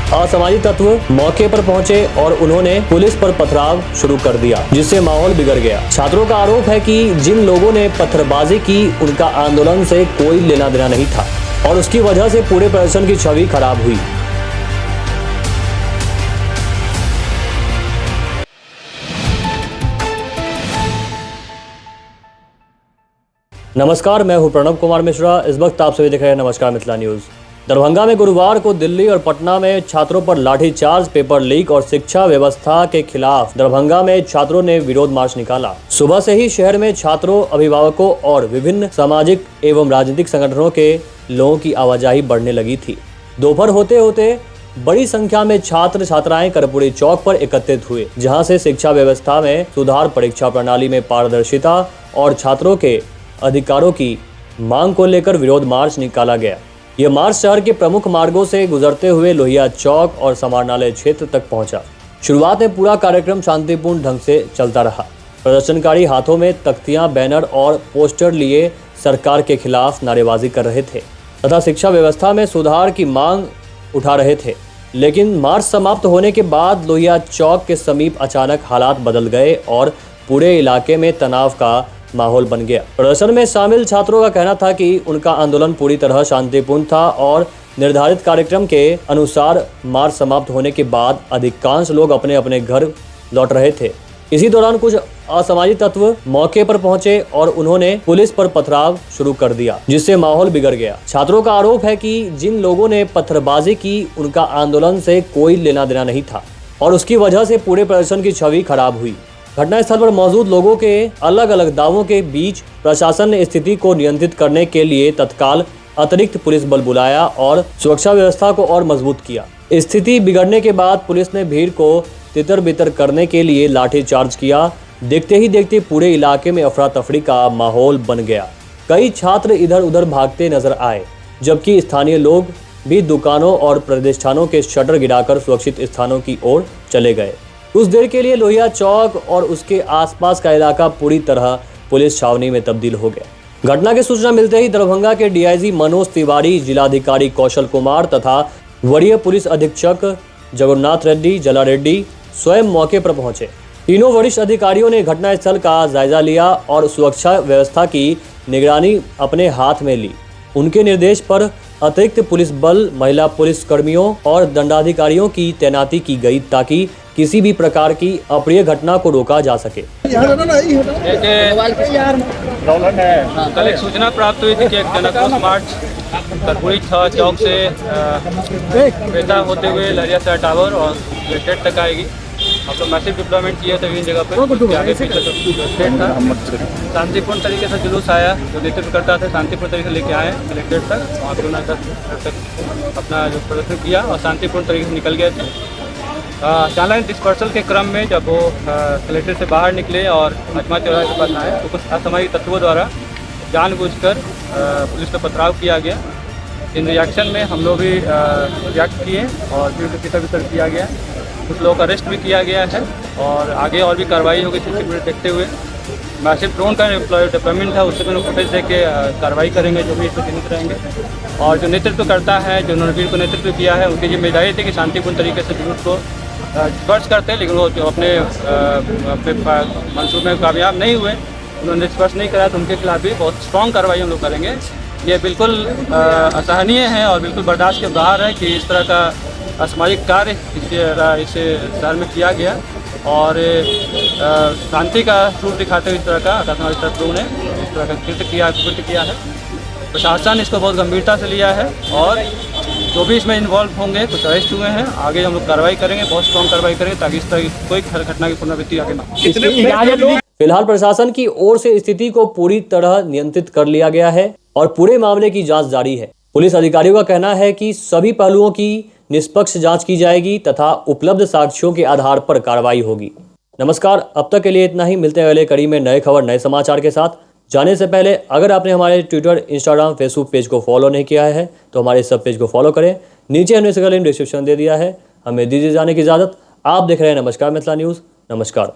असामाजिक तत्व मौके पर पहुंचे और उन्होंने पुलिस पर पथराव शुरू कर दिया, जिससे माहौल बिगड़ गया। छात्रों का आरोप है कि जिन लोगों ने पत्थरबाजी की उनका आंदोलन से कोई लेना देना नहीं था और उसकी वजह से पूरे प्रदर्शन की छवि खराब हुई। नमस्कार, मैं हूं प्रणव कुमार मिश्रा। इस वक्त आप सभी देख रहे हैं नमस्कार मिथिला न्यूज। दरभंगा में गुरुवार को दिल्ली और पटना में छात्रों पर लाठीचार्ज, पेपर लीक और शिक्षा व्यवस्था के खिलाफ दरभंगा में छात्रों ने विरोध मार्च निकाला। सुबह से ही शहर में छात्रों, अभिभावकों और विभिन्न सामाजिक एवं राजनीतिक संगठनों के लोगों की आवाजाही बढ़ने लगी थी। दोपहर होते होते बड़ी संख्या में छात्र छात्राएं कर्पूरी चौक पर एकत्रित हुए, जहां से शिक्षा व्यवस्था में सुधार, परीक्षा प्रणाली में पारदर्शिता और छात्रों के अधिकारों की मांग को लेकर विरोध मार्च निकाला गया। यह मार्च शहर के प्रमुख मार्गों से गुजरते हुए लोहिया चौक और समाहरणालय क्षेत्र तक पहुंचा। शुरुआत में पूरा कार्यक्रम शांतिपूर्ण ढंग से चलता रहा। प्रदर्शनकारी हाथों में तख्तियां, बैनर और पोस्टर लिए सरकार के खिलाफ नारेबाजी कर रहे थे तथा शिक्षा व्यवस्था में सुधार की मांग उठा रहे थे। लेकिन मार्च समाप्त होने के बाद लोहिया चौक के समीप अचानक हालात बदल गए और पूरे इलाके में तनाव का माहौल बन गया। प्रदर्शन में शामिल छात्रों का कहना था कि उनका आंदोलन पूरी तरह शांतिपूर्ण था और निर्धारित कार्यक्रम के अनुसार मार्च समाप्त होने के बाद अधिकांश लोग अपने अपने घर लौट रहे थे। इसी दौरान कुछ असामाजिक तत्व मौके पर पहुंचे और उन्होंने पुलिस पर पथराव शुरू कर दिया, जिससे माहौल बिगड़ गया। छात्रों का आरोप है कि जिन लोगों ने पत्थरबाजी की उनका आंदोलन से कोई लेना देना नहीं था और उसकी वजह से पूरे प्रदर्शन की छवि खराब हुई। घटनास्थल पर मौजूद लोगों के अलग अलग दावों के बीच प्रशासन ने स्थिति को नियंत्रित करने के लिए तत्काल अतिरिक्त पुलिस बल बुलाया और सुरक्षा व्यवस्था को और मजबूत किया। स्थिति बिगड़ने के बाद पुलिस ने भीड़ को तितर बितर करने के लिए लाठीचार्ज किया। देखते ही देखते पूरे इलाके में अफरा तफरी का माहौल बन गया। कई छात्र इधर उधर भागते नजर आए, जबकि स्थानीय लोग भी दुकानों और प्रतिष्ठानों के शटर गिराकर सुरक्षित स्थानों की ओर चले गए। कुछ देर के लिए लोहिया चौक और उसके आसपास का इलाका पूरी तरह पुलिस छावनी में तब्दील हो गया। घटना की सूचना मिलते ही दरभंगा के डीआईजी मनोज तिवारी, जिलाधिकारी कौशल कुमार तथा वरीय पुलिस अधीक्षक जगन्नाथ रेड्डी, जला रेड्डी स्वयं मौके पर पहुंचे। तीनों वरिष्ठ अधिकारियों ने घटनास्थल का जायजा लिया और सुरक्षा व्यवस्था की निगरानी अपने हाथ में ली। उनके निर्देश पर अतिरिक्त पुलिस बल, महिला पुलिस कर्मियों और दंडाधिकारियों की तैनाती की गई ताकि किसी भी प्रकार की अप्रिय घटना को रोका जा सके। कल एक सूचना प्राप्त हुई थी कि एक जनक्रोश मार्च कर्पूरी चौक से बेटा होते हुए लहरिया टावर और गेट तक आएगी। आप लोग मैसिव डिप्लॉयमेंट किए थे विभिन्न जगह पर, आगे पीछे स्टेट था। शांतिपूर्ण तरीके से जुलूस आया, जो नेतृत्व करता था शांतिपूर्ण तरीके से लेके आए कलेक्ट्रेट तक। वहाँ पर उन्होंने तक अपना जो प्रदर्शन किया और शांतिपूर्ण तरीके से निकल गए थे। चालान डिस्पर्सल के क्रम में जब वो कलेक्ट्रेट से बाहर निकले और हजमा चौराहे के पास आए तो कुछ असामाजिक तत्वों द्वारा जानबूझकर पुलिस पर पथराव किया गया। इन रिएक्शन में हम लोग भी रिएक्ट किए और फिर तितर किया गया। कुछ लोगों का अरेस्ट भी किया गया है और आगे और भी कार्रवाई होगी सिक्योरिटी देखते हुए। मैसिव ड्रोन का डिप्लॉयमेंट है, उससे भी लोग फुटेज देख के कार्रवाई करेंगे, जो भी इसमें चिन्हित रहेंगे। और जो नेतृत्व करता है, जो रणवीर को नेतृत्व किया है, उनकी जिम्मेदारी थी कि शांतिपूर्ण तरीके से जुलूस को स्पर्श करते हैं, लेकिन वो जो अपने मंसूबे में कामयाब नहीं हुए, उन्होंने स्पर्श नहीं करा, तो उनके खिलाफ भी बहुत स्ट्रॉन्ग कार्रवाई हम लोग करेंगे। ये बिल्कुल असहनीय है और बिल्कुल बर्दाश्त के बाहर है कि इस तरह का असामाजिक कार्य इस शहर में किया गया और शांति का रूप दिखाते हुए इस तरह का असामाजिक तत्वों ने इस तरह का कृत्य किया है। प्रशासन इसको बहुत गंभीरता से लिया है और जो भी इसमें इन्वॉल्व होंगे, कुछ अरेस्ट हुए हैं, आगे हम लोग कार्रवाई करेंगे, बहुत स्ट्रॉन्ग कार्रवाई करेंगे ताकि इस तरह की कोई घटना की पुनरावृत्ति आगे ना। फिलहाल प्रशासन की ओर से स्थिति को पूरी तरह नियंत्रित कर लिया गया है और पूरे मामले की जांच जारी है। पुलिस अधिकारियों का कहना है कि सभी पहलुओं की निष्पक्ष जांच की जाएगी तथा उपलब्ध साक्ष्यों के आधार पर कार्रवाई होगी। नमस्कार, अब तक के लिए इतना ही। मिलते हैं अगले कड़ी में नए खबर, नए समाचार के साथ। जाने से पहले अगर आपने हमारे ट्विटर, इंस्टाग्राम, फेसबुक पेज को फॉलो नहीं किया है तो हमारे सब पेज को फॉलो करें। नीचे हमने इसका लिंक डिस्क्रिप्शन दे दिया है। हमें दीजिए जाने की इजाज़त। आप देख रहे हैं नमस्कार मिथिला न्यूज़। नमस्कार।